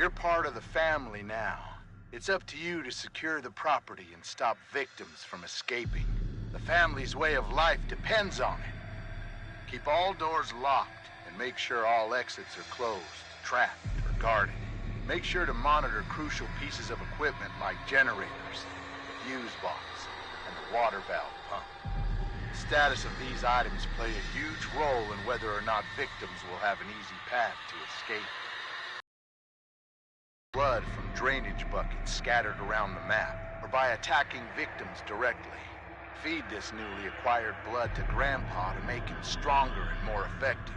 You're part of the family now. It's up to you to secure the property and stop victims from escaping. The family's way of life depends on it. Keep all doors locked and make sure all exits are closed, trapped, or guarded. Make sure to monitor crucial pieces of equipment like generators, the fuse box, and the water valve pump. The status of these items play a huge role in whether or not victims will have an easy path to escape. Blood from drainage buckets scattered around the map, or by attacking victims directly. Feed this newly acquired blood to Grandpa to make him stronger and more effective.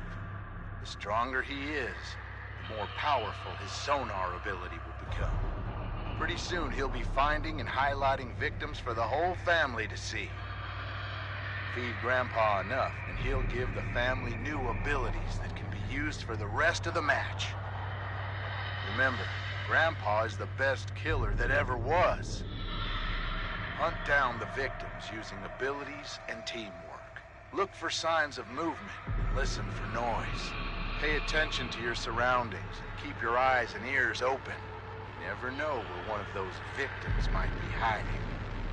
The stronger he is, the more powerful his sonar ability will become. Pretty soon he'll be finding and highlighting victims for the whole family to see. Feed Grandpa enough, and he'll give the family new abilities that can be used for the rest of the match. Remember, Grandpa is the best killer that ever was. Hunt down the victims using abilities and teamwork. Look for signs of movement and listen for noise. Pay attention to your surroundings and keep your eyes and ears open. You never know where one of those victims might be hiding.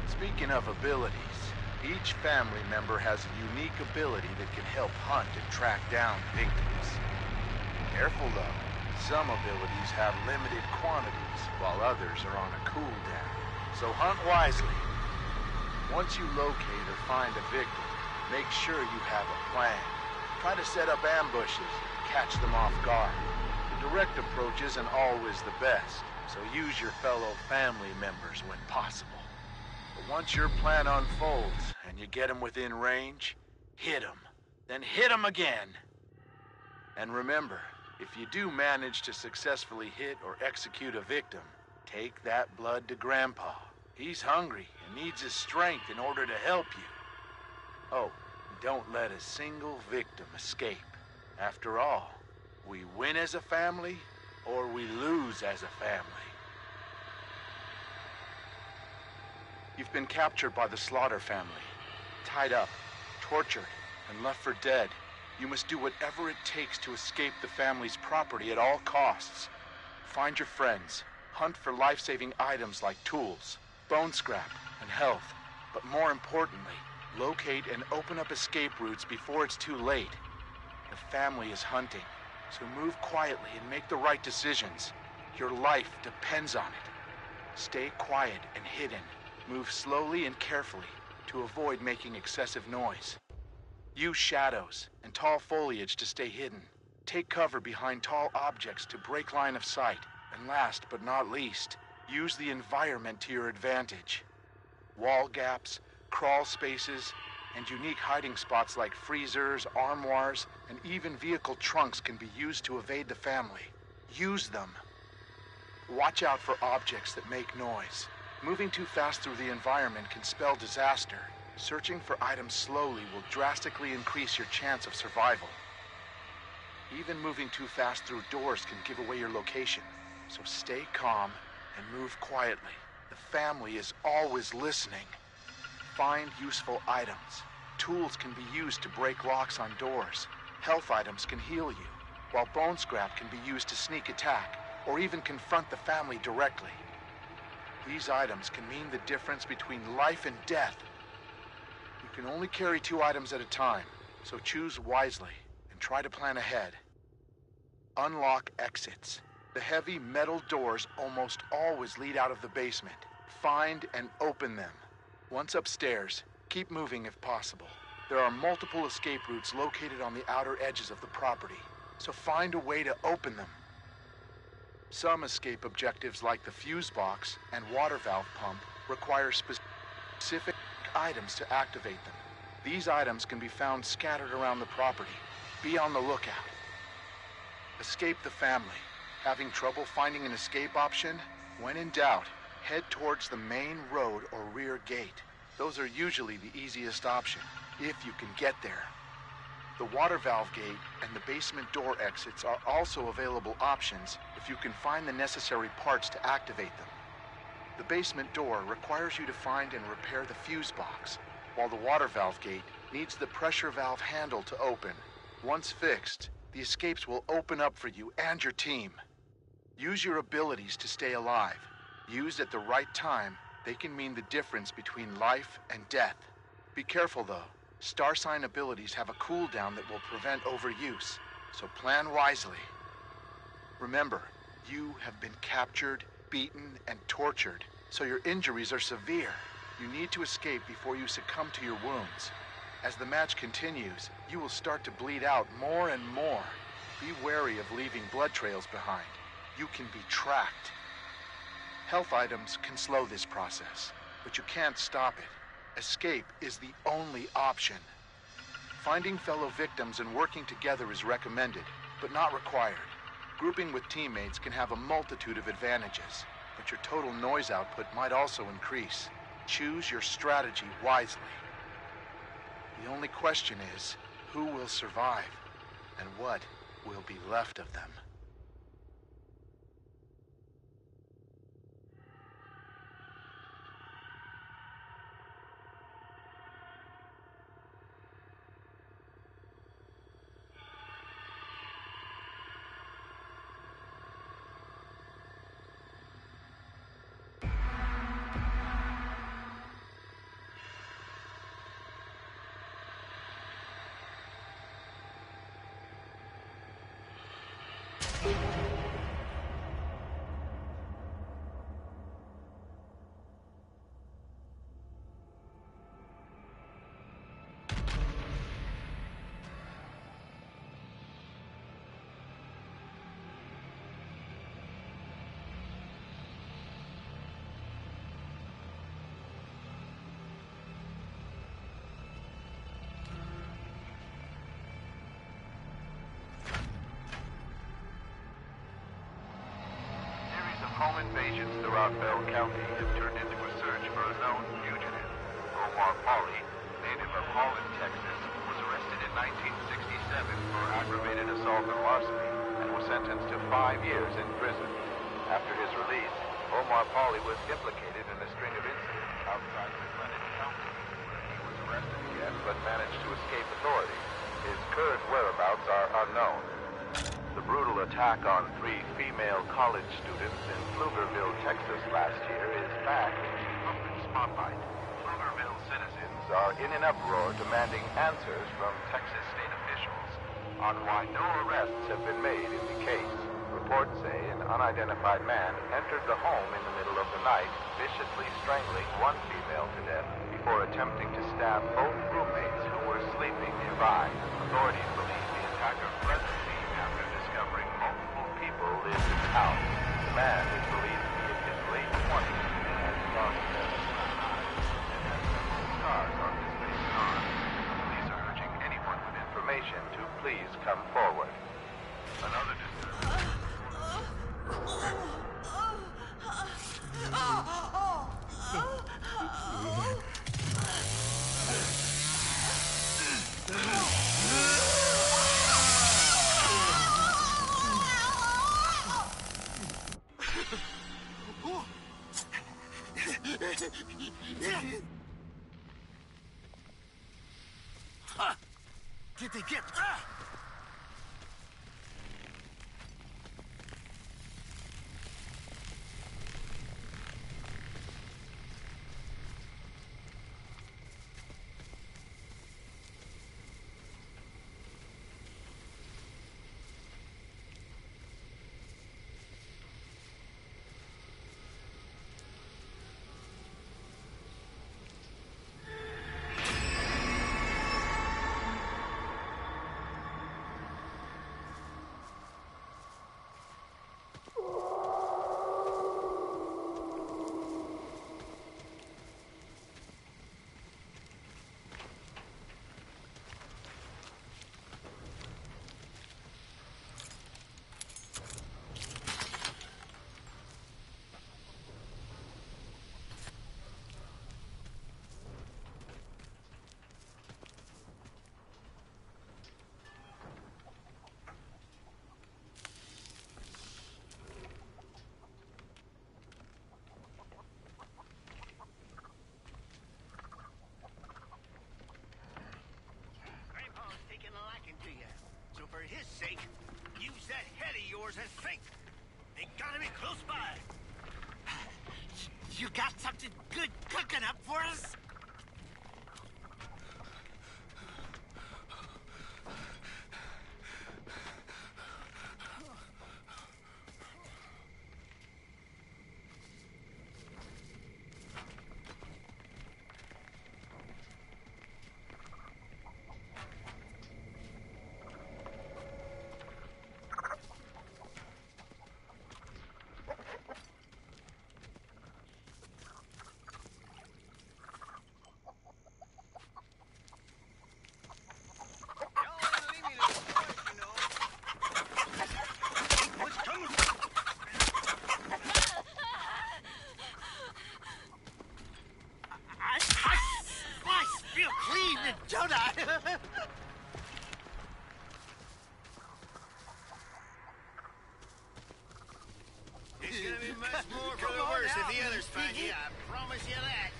Speaking of abilities, each family member has a unique ability that can help hunt and track down victims. Careful though, some abilities have limited quantities while others are on a cooldown. So hunt wisely. Once you locate or find a victim, make sure you have a plan. Try to set up ambushes and catch them off guard. The direct approach isn't always the best, so use your fellow family members when possible. But once your plan unfolds and you get them within range, hit them. Then hit them again. And remember, if you do manage to successfully hit or execute a victim, take that blood to Grandpa. He's hungry and needs his strength in order to help you. Oh, don't let a single victim escape. After all, we win as a family, or we lose as a family. You've been captured by the Slaughter family, tied up, tortured, and left for dead. You must do whatever it takes to escape the family's property at all costs. Find your friends. Hunt for life-saving items like tools, bone scrap, and health. But more importantly, locate and open up escape routes before it's too late. The family is hunting, so move quietly and make the right decisions. Your life depends on it. Stay quiet and hidden. Move slowly and carefully to avoid making excessive noise. Use shadows and tall foliage to stay hidden. Take cover behind tall objects to break line of sight. And last but not least, use the environment to your advantage. Wall gaps, crawl spaces, and unique hiding spots like freezers, armoires, and even vehicle trunks can be used to evade the family. Use them. Watch out for objects that make noise. Moving too fast through the environment can spell disaster. Searching for items slowly will drastically increase your chance of survival. Even moving too fast through doors can give away your location. So stay calm and move quietly. The family is always listening. Find useful items. Tools can be used to break locks on doors. Health items can heal you, while bone scrap can be used to sneak attack or even confront the family directly. These items can mean the difference between life and death. You can only carry 2 items at a time, so choose wisely and try to plan ahead. Unlock exits. The heavy metal doors almost always lead out of the basement. Find and open them. Once upstairs, keep moving if possible. There are multiple escape routes located on the outer edges of the property, so find a way to open them. Some escape objectives like the fuse box and water valve pump require specific items to activate them. These items can be found scattered around the property. Be on the lookout. Escape the family. Having trouble finding an escape option? When in doubt, head towards the main road or rear gate. Those are usually the easiest option, if you can get there. The water valve gate and the basement door exits are also available options if you can find the necessary parts to activate them. The basement door requires you to find and repair the fuse box, while the water valve gate needs the pressure valve handle to open. Once fixed, the escapes will open up for you and your team. Use your abilities to stay alive. Used at the right time, they can mean the difference between life and death. Be careful though. Star sign abilities have a cooldown that will prevent overuse, so plan wisely. Remember, you have been captured, beaten, and tortured, so your injuries are severe. You need to escape before you succumb to your wounds. As the match continues, you will start to bleed out more and more. Be wary of leaving blood trails behind. You can be tracked. Health items can slow this process, but you can't stop it. Escape is the only option. Finding fellow victims and working together is recommended, but not required. Grouping with teammates can have a multitude of advantages, but your total noise output might also increase. Choose your strategy wisely. The only question is, who will survive, and what will be left of them? Home invasions throughout Bell County have turned into a search for a known fugitive. Omar Pauly, native of Holland, Texas, was arrested in 1967 for aggravated assault and larceny and was sentenced to 5 years in prison. After his release, Omar Pauly was implicated in a string of incidents outside McLennan County, where he was arrested again but managed to escape authorities. His current whereabouts are unknown. The brutal attack on 3 female college students in Pflugerville, Texas last year is back in the public spotlight. Pflugerville citizens are in an uproar demanding answers from Texas state officials on why no arrests have been made in the case. Reports say an unidentified man entered the home in the middle of the night, viciously strangling one female to death before attempting to stab both roommates who were sleeping nearby. Authorities believe the attacker fled the scene after discovering multiple people in his house. The man is believed to be in his late 20s and has dark hair and has several scars on his face and arm. Police are urging anyone with information to please come forward. Another disturbance. Did they get... To you. So for his sake, use that head of yours and think. They gotta be close by. You got something good cooking up for us? Don't I? It's gonna be much more for the worse if the others find you, I promise you that.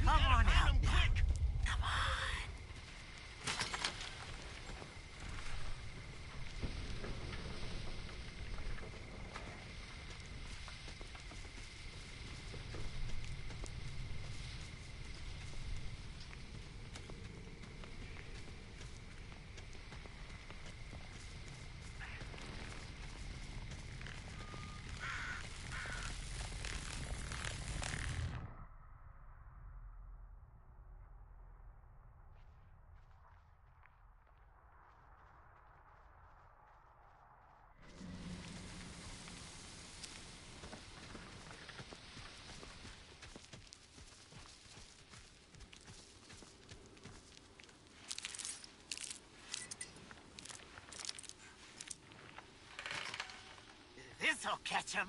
Come on out. Quick. Come on. This'll catch him.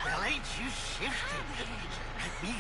Well, ain't you shifted? At me.